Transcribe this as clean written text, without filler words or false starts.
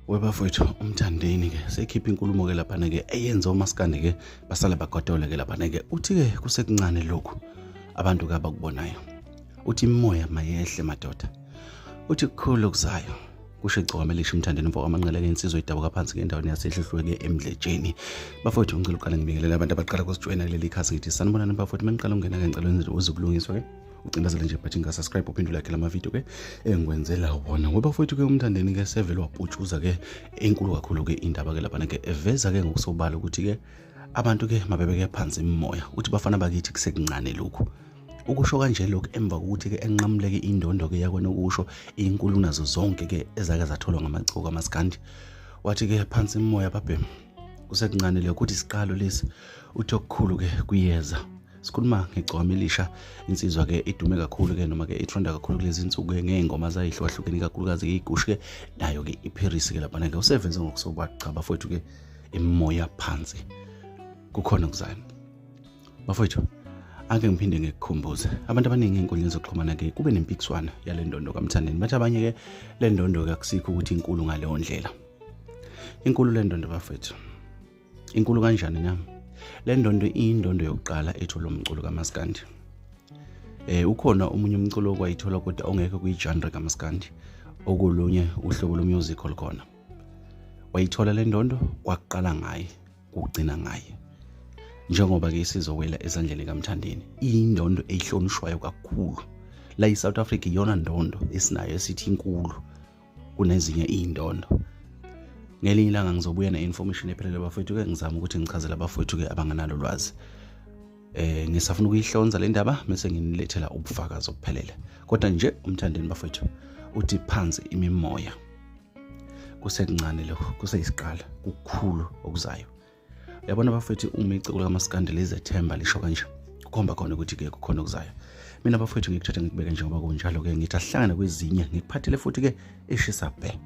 Webafowethu umthandeni ke sekhipha inkulumo ke lapha ke eyenza koMaskandi ke basala bagodola ke lapha ke uthi ke kusekuncane lokhu abantu ke abakubonayo uthi imimoya mayehle madoda uthi ukukhulu okuzayo kusho IGcokama Elisha umthandeni mfoko amanqele ke insizwe idabuka phansi ke endaweni yasehlhlwe ke emdlejeni bafowethu ngicela uqale ngibingelela abantu abaqala ukusijoyina kuleli khasi ngithi sanibonani bafowethu mengiqala ungena ke ngicela wenze uzokulungiswa ke ucindezele nje but inga subscribe uphendula ke lama video ke engikwenzela wona ngoba futhi ke umthandeni ke sevele wabhutshuza ke enkulu kakhulu ke indaba ke lapha ke eveza ke ngokusobala ukuthi ke abantu ke mabebeke phansi imimoya uthi bafana bakithi kusekuncane lokhu ukusho kanje lokho emva kokuthi ke enqamuleke indondo ke yakona ukusho inkulu nazo zonke ke ezake zatholwa ngamaciko koMaskandi wathi ke phansi imimoya babhe kusekuncane lokho ukuthi isiqalo lesi uthi okukhulu ke kuyeza sikhuluma ngeGcokama Elisha insizwa ke idume kakhulu ke noma ke ithronda kakhulu kulezi insuku ke ngengoma zayihlukahlukene kakhulukazi igushu ke nayo ke iParis ke lapha ke usevenze ngokusobacha bafowethu ke imimoya phansi kukhona okuzayo bafowethu ake ngiphinde ngikukhumbuze abantu abaningi enkundleni zokuxhumana ke kube nempikiswana yale ndondo kaMthandeni bathi abanye ke le ndondo ke akusikho ukuthi inkulu ngaleyo ndlela inkulu le ndondo bafowethu inkulu kanjani na le ndondo indondo yokuqala ethola umculo kaMaskandi ukhona umunye umculo okwayithola kodwa ongeke kuyigenre kaMaskandi okulunye uhlobo lomusic olukhona wayithola le ndondo kwaqala ngaye kugcina ngaye njengoba ke isizowela ezandleni kaMthandeni indondo ehlonishwayo kakhulu la eSouth Africa iyona ndondo esinayo esithi inkulu kunezinye indondo ngelinye ilanga ngizobuya ne-information ephelele bafowethu ke ngizama ukuthi ngichazele abafowethu ke abanganalo lwazi ngisafuna ukuyihlonza le ndaba bese nginilethela ubufakazi obuphelele kodwa nje umthandeni bafowethu uthi phansi imimoya kusekuncane lokho kuseyisiqala kukhulu okuzayo yabona bafowethu uma iciko kaMaskandi lezethemba lisho kanje kukhomba khona ukuthi ke kukhona okuzayo mina bafowethu ngikuthatha ngikubeke njengoba kunjalo ke ngithi ahlangane kwezinye ngikuphathele futhi ke eshisa bhe